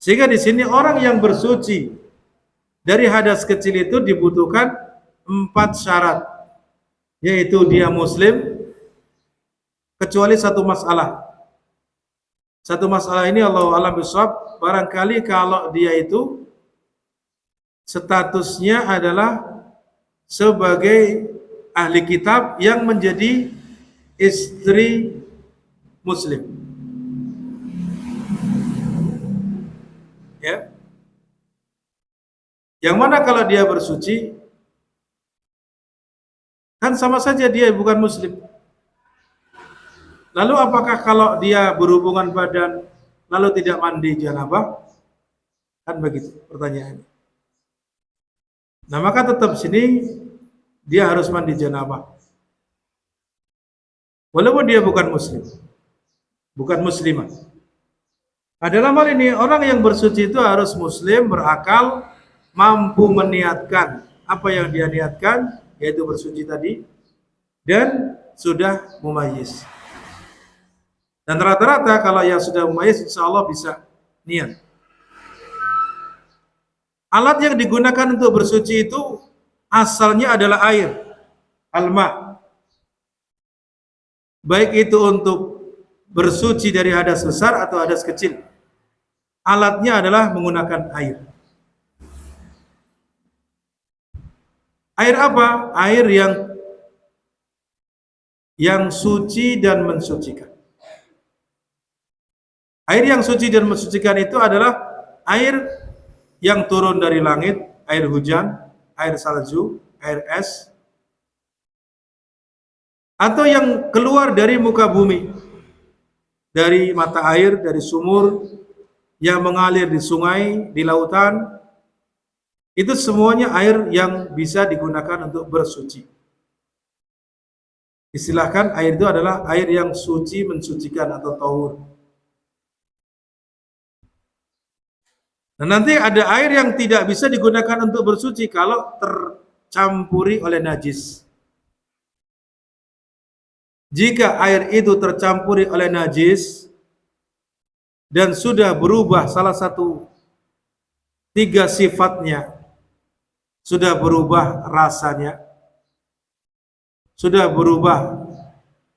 Sehingga di sini orang yang bersuci dari hadas kecil itu dibutuhkan 4 syarat, yaitu dia muslim, kecuali satu masalah. Satu masalah ini Allahu a'lam bishawab, barangkali kalau dia itu statusnya adalah sebagai ahli kitab yang menjadi istri muslim. Ya. Yang mana kalau dia bersuci, kan sama saja dia bukan muslim. Lalu apakah kalau dia berhubungan badan lalu tidak mandi janabah? Kan begitu pertanyaannya. Nah, maka tetap sini dia harus mandi janabah. Walaupun dia bukan muslim. Bukan muslimah. Nah, dalam hal ini orang yang bersuci itu harus muslim, berakal, mampu meniatkan apa yang dia niatkan, yaitu bersuci tadi, dan sudah mumayyiz. Dan rata-rata kalau yang sudah mumayyiz insya Allah bisa niat. Alat yang digunakan untuk bersuci itu asalnya adalah air, alma. Baik itu untuk bersuci dari hadas besar atau hadas kecil. Alatnya adalah menggunakan air. Air apa? Air yang suci dan mensucikan. Air yang suci dan mensucikan itu adalah air yang turun dari langit, air hujan, air salju, air es, atau yang keluar dari muka bumi, dari mata air, dari sumur, yang mengalir di sungai, di lautan. Itu semuanya air yang bisa digunakan untuk bersuci. Istilahkan air itu adalah air yang suci mensucikan atau tahur. Nah, nanti ada air yang tidak bisa digunakan untuk bersuci kalau tercampuri oleh najis. Jika air itu tercampuri oleh najis dan sudah berubah salah satu 3 sifatnya, sudah berubah rasanya, sudah berubah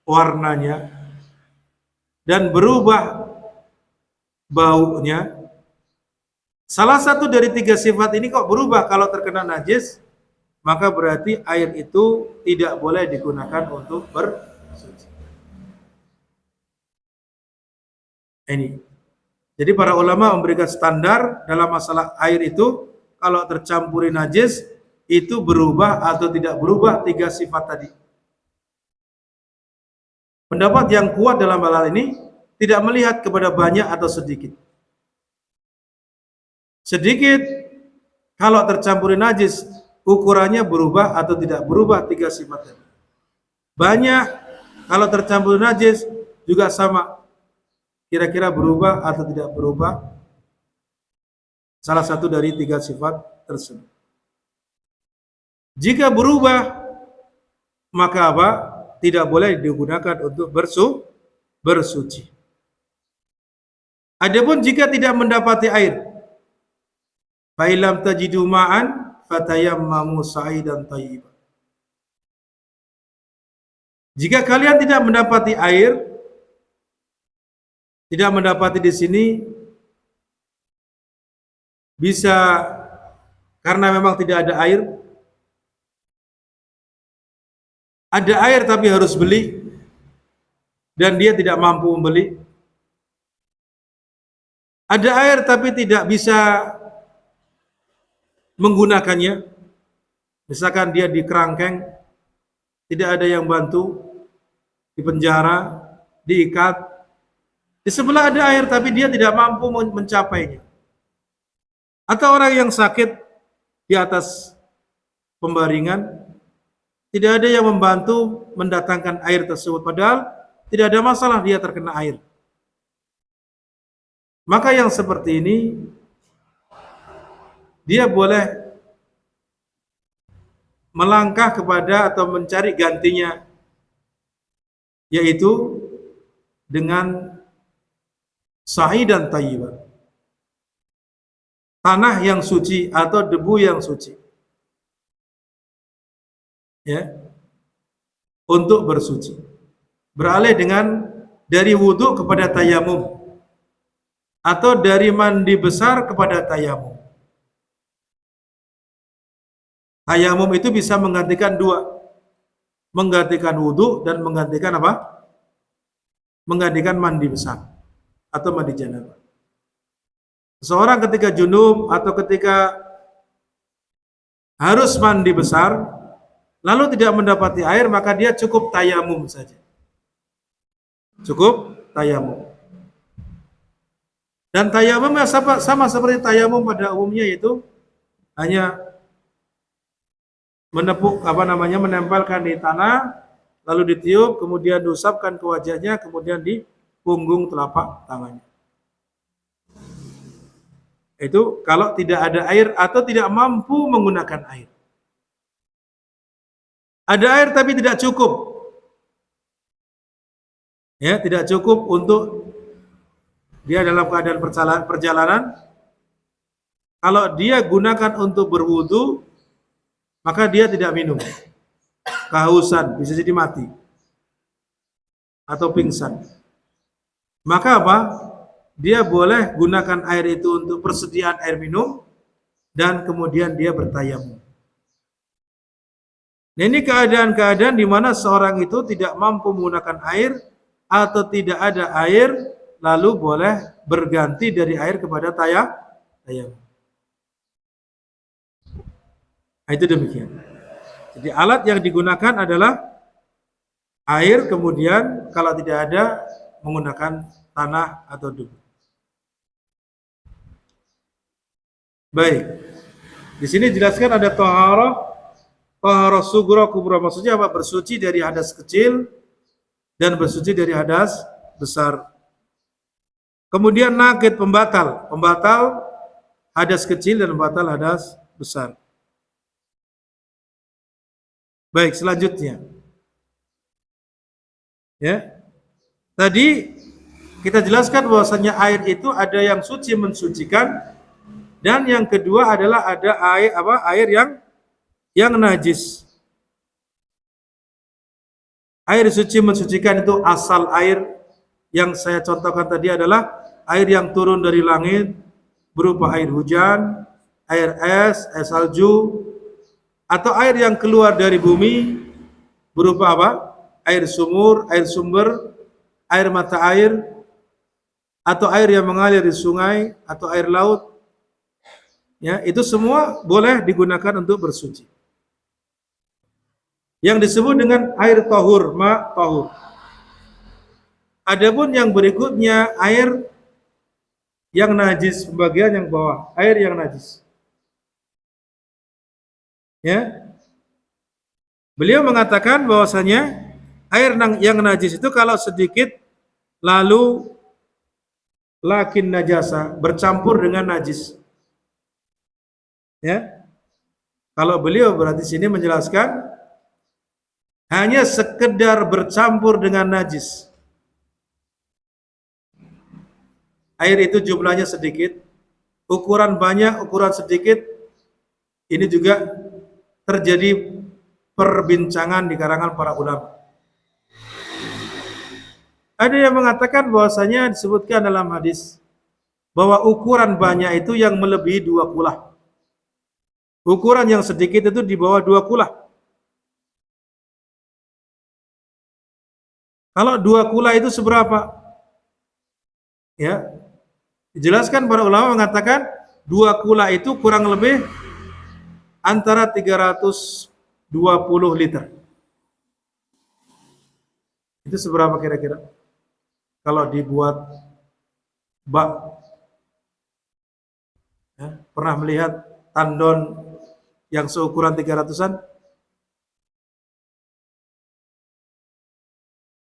warnanya, dan berubah baunya. Salah satu dari 3 sifat ini kok berubah kalau terkena najis, maka berarti air itu tidak boleh digunakan untuk bersuci. Ini. Jadi para ulama memberikan standar dalam masalah air itu, kalau tercampuri najis itu berubah atau tidak berubah 3 sifat tadi. Pendapat yang kuat dalam hal ini tidak melihat kepada banyak atau sedikit. Sedikit kalau tercampuri najis ukurannya berubah atau tidak berubah 3 sifat tadi. Banyak kalau tercampur najis juga sama, kira-kira berubah atau tidak berubah salah satu dari 3 sifat tersebut. Jika berubah, maka apa? Tidak boleh digunakan untuk bersuci. Adapun jika tidak mendapati air, fa illam tajidu ma'an fatayammamu sa'idan thayyiban. Jika kalian tidak mendapati air, tidak mendapati di sini bisa karena memang tidak ada air. Ada air tapi harus beli dan dia tidak mampu membeli. Ada air tapi tidak bisa menggunakannya. Misalkan dia di kerangkeng, tidak ada yang bantu, di penjara, diikat. Di sebelah ada air tapi dia tidak mampu mencapainya. Atau orang yang sakit di atas pembaringan, tidak ada yang membantu mendatangkan air tersebut, padahal tidak ada masalah dia terkena air. Maka yang seperti ini dia boleh melangkah kepada atau mencari gantinya, yaitu dengan sa'idan thayyiban, tanah yang suci atau debu yang suci, ya, untuk bersuci. Beralih dari wudhu kepada tayamum, atau dari mandi besar kepada tayamum. Tayamum itu bisa menggantikan dua, menggantikan wudhu dan menggantikan apa? Menggantikan mandi besar atau mandi janabah. Seorang ketika junub atau ketika harus mandi besar, lalu tidak mendapati air, maka dia cukup tayamum saja. Cukup tayamum. Dan tayamum sama seperti tayamum pada umumnya, yaitu hanya menempelkan di tanah, lalu ditiup, kemudian diusapkan ke wajahnya, kemudian di punggung telapak tangannya. Itu kalau tidak ada air atau tidak mampu menggunakan air. Ada air tapi tidak cukup. Ya, tidak cukup untuk dia dalam keadaan perjalanan. Kalau dia gunakan untuk berwudu, maka dia tidak minum. Kehausan, bisa jadi mati atau pingsan. Maka apa? Dia boleh gunakan air itu untuk persediaan air minum dan kemudian dia bertayamum. Nah, ini keadaan-keadaan di mana seorang itu tidak mampu menggunakan air atau tidak ada air, lalu boleh berganti dari air kepada tayamum. Itu demikian. Jadi alat yang digunakan adalah air, kemudian kalau tidak ada menggunakan tanah atau debu. Baik. Di sini jelaskan ada taharah sughra kubra, maksudnya apa? Bersuci dari hadas kecil dan bersuci dari hadas besar. Kemudian nakid, pembatal hadas kecil dan pembatal hadas besar. Baik, selanjutnya. Ya. Tadi kita jelaskan bahwasanya air itu ada yang suci mensucikan, dan yang kedua adalah ada air yang najis. Air suci mensucikan itu asal air yang saya contohkan tadi adalah air yang turun dari langit berupa air hujan, air es, air salju, atau air yang keluar dari bumi berupa apa? Air sumur, air sumber, air mata air, atau air yang mengalir di sungai atau air laut. Ya, itu semua boleh digunakan untuk bersuci. Yang disebut dengan air tahur, ma tahur. Adapun yang berikutnya air yang najis, pembagian yang bawah, air yang najis. Ya. Beliau mengatakan bahwasanya air yang najis itu kalau sedikit lalu lakin najasa, bercampur dengan najis. Ya, kalau beliau berarti sini menjelaskan hanya sekedar bercampur dengan najis. Air itu jumlahnya sedikit, ukuran banyak, ukuran sedikit, ini juga terjadi perbincangan di kalangan para ulama. Ada yang mengatakan bahwasanya disebutkan dalam hadis bahwa ukuran banyak itu yang melebihi 2 kulah. Ukuran yang sedikit itu di bawah 2 kulah. Kalau 2 kulah itu seberapa? Ya, dijelaskan para ulama mengatakan 2 kulah itu kurang lebih antara 320 liter. Itu seberapa kira-kira? Kalau dibuat bak, ya, pernah melihat tandon yang seukuran 300-an?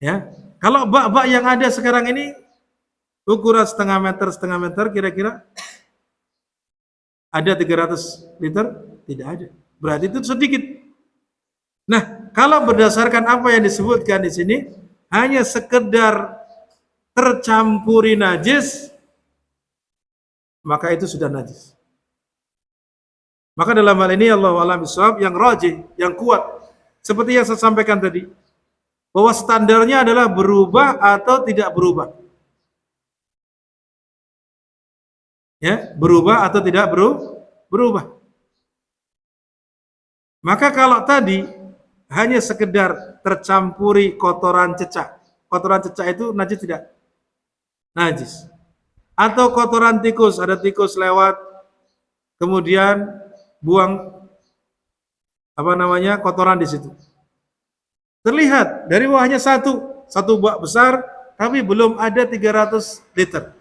Ya, kalau bak-bak yang ada sekarang ini ukuran setengah meter kira-kira ada 300 liter? Tidak ada. Berarti itu sedikit. Nah, kalau berdasarkan apa yang disebutkan di sini, hanya sekedar tercampuri najis, maka itu sudah najis. Maka dalam hal ini Allah a'lam bishawab, yang rajih, yang kuat, seperti yang saya sampaikan tadi, bahwa standarnya adalah berubah atau tidak berubah. Ya, berubah atau tidak berubah. Maka kalau tadi hanya sekedar tercampuri kotoran cecak. Kotoran cecak itu najis tidak? Najis. Atau kotoran tikus, ada tikus lewat kemudian buang kotoran di situ. Terlihat dari bawahnya satu bak besar, tapi belum ada 300 liter.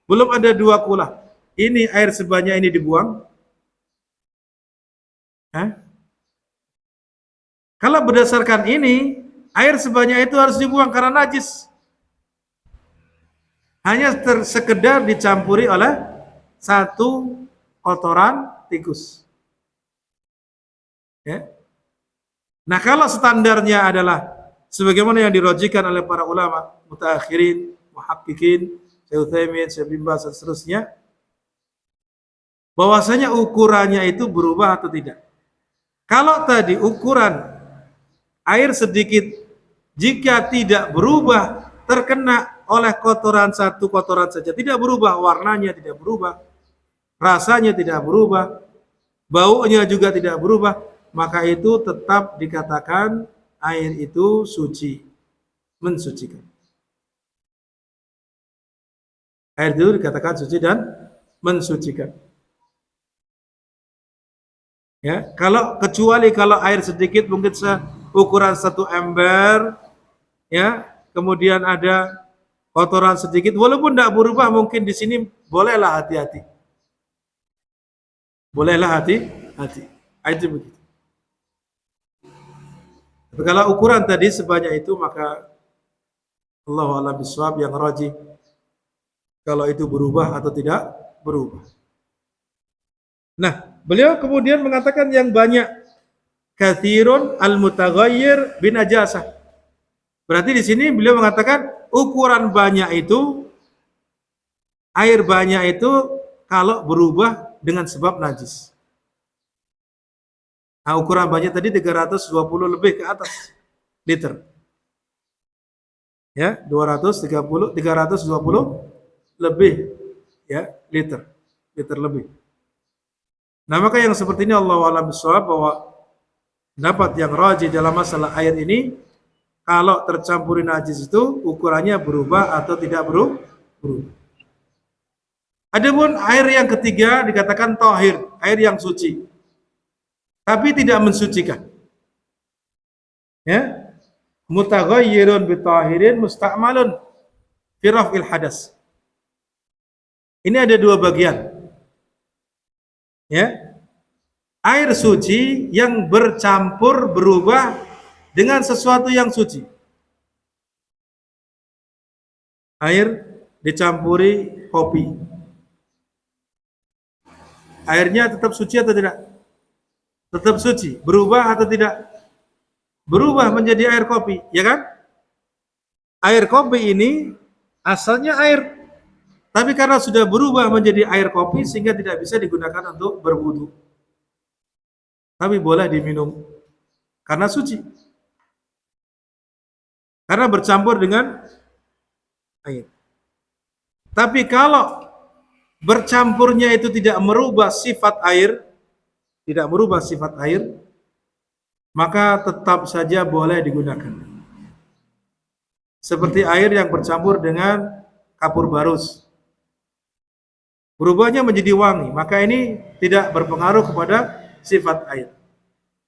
Belum ada 2 kulah. Ini air sebanyak ini dibuang. Kalau berdasarkan ini, air sebanyak itu harus dibuang karena najis. Hanya sekedar dicampuri oleh satu kotoran tikus. Ya. Nah, kalau standarnya adalah sebagaimana yang dirojikan oleh para ulama mutaakhirin, muhaqqiqin, Syekh Utsaimin, Syekh bin Baz dan seterusnya, bahwasanya ukurannya itu berubah atau tidak. Kalau tadi ukuran air sedikit jika tidak berubah terkena oleh kotoran satu kotoran saja, tidak berubah, warnanya tidak berubah, rasanya tidak berubah, baunya juga tidak berubah, maka itu tetap dikatakan air itu suci, mensucikan. Air itu dikatakan suci dan mensucikan. Ya, kecuali kalau air sedikit mungkin ukuran satu ember, ya, kemudian ada kotoran sedikit, walaupun tidak berubah, mungkin di sini bolehlah hati-hati. Bolehlah hati-hati. Itu begitu. Tapi kalau ukuran tadi sebanyak itu, maka Allahu a'lam bishawab, yang rajih kalau itu berubah atau tidak berubah. Nah, beliau kemudian mengatakan yang banyak, katsirun al-mutaghayyir binajasah. Berarti di sini beliau mengatakan ukuran banyak itu, air banyak itu kalau berubah dengan sebab najis. Nah, ukuran banyak tadi 320 lebih ke atas liter. Ya, 320 lebih, ya, liter lebih. Nah, maka yang seperti ini Allah a'lam bishawab, bahwa dapat yang rajih dalam masalah air ini, kalau tercampuri najis itu ukurannya berubah atau tidak berubah. Adapun air yang ketiga dikatakan tahir, air yang suci, tapi tidak mensucikan. Ya, mutaghayyirun bitahirin musta'malun fi raf'il hadas. Ini ada dua bagian. Ya. Air suci yang bercampur berubah dengan sesuatu yang suci. Air dicampuri kopi. Airnya tetap suci atau tidak? Tetap suci. Berubah atau tidak? Berubah menjadi air kopi, ya kan? Air kopi ini asalnya air, tapi karena sudah berubah menjadi air kopi sehingga tidak bisa digunakan untuk berwudu. Tapi boleh diminum karena suci. Karena bercampur dengan air. Tapi kalau bercampurnya itu tidak merubah sifat air, tidak merubah sifat air, maka tetap saja boleh digunakan. Seperti air yang bercampur dengan kapur barus. Berubahnya menjadi wangi, maka ini tidak berpengaruh kepada sifat air.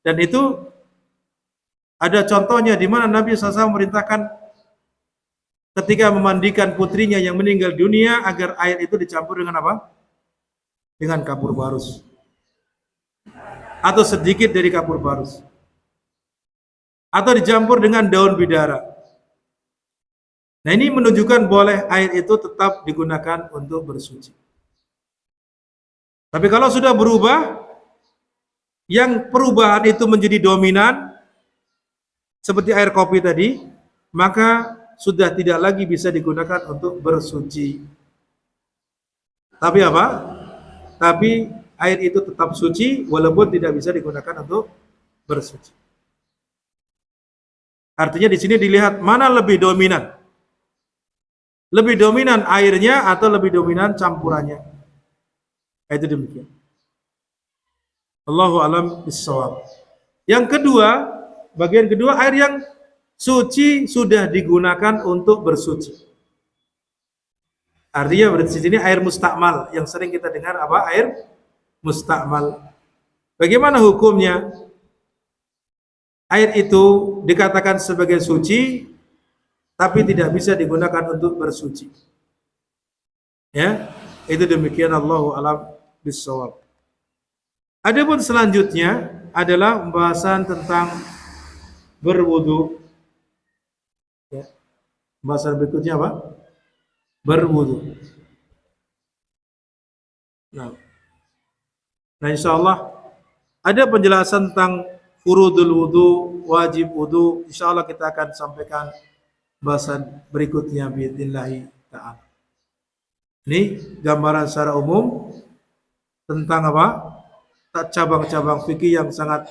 Dan itu ada contohnya di mana Nabi SAW merintahkan ketika memandikan putrinya yang meninggal dunia agar air itu dicampur dengan apa? Dengan kapur barus. Atau sedikit dari kapur barus. Atau dicampur dengan daun bidara. Nah, ini menunjukkan boleh air itu tetap digunakan untuk bersuci. Tapi kalau sudah berubah, yang perubahan itu menjadi dominan, seperti air kopi tadi, maka sudah tidak lagi bisa digunakan untuk bersuci. Tapi apa? Tapi air itu tetap suci walaupun tidak bisa digunakan untuk bersuci. Artinya di sini dilihat mana lebih dominan. Lebih dominan airnya atau lebih dominan campurannya. Itu demikian. Allahu a'lam bishawab. Yang kedua, bagian kedua, air yang suci sudah digunakan untuk bersuci. Artinya berarti di sini air mustakmal yang sering kita dengar apa? Air mustakmal. Bagaimana hukumnya? Air itu dikatakan sebagai suci tapi tidak bisa digunakan untuk bersuci. Ya, itu demikian, Allahu a'lam bishawab. Adapun selanjutnya adalah pembahasan tentang berwudu. Ya. Pembahasan berikutnya apa? Berwudu. Nah, insyaallah ada penjelasan tentang furudul wudu, wajib wudu. Insyaallah kita akan sampaikan bahasan berikutnya biidznillah ta'ala. Ini gambaran secara umum tentang apa? Cabang-cabang fikih yang sangat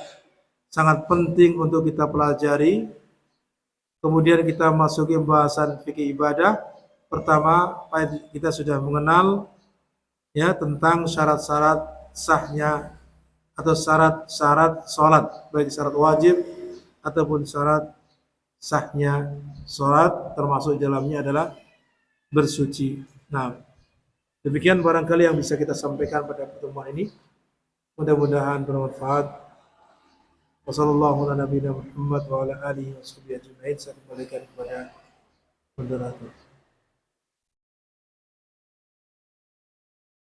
penting untuk kita pelajari. Kemudian kita masuki pembahasan fikih ibadah. Pertama, kita sudah mengenal ya tentang syarat-syarat sahnya atau syarat-syarat salat, baik syarat wajib ataupun syarat sahnya salat, termasuk dalamnya adalah bersuci. Nah, demikian barangkali yang bisa kita sampaikan pada pertemuan ini. Mudah-mudahan bermanfaat. Wassalamualaikum warahmatullahi wabarakatuh. Saya kembalikan kepada moderator.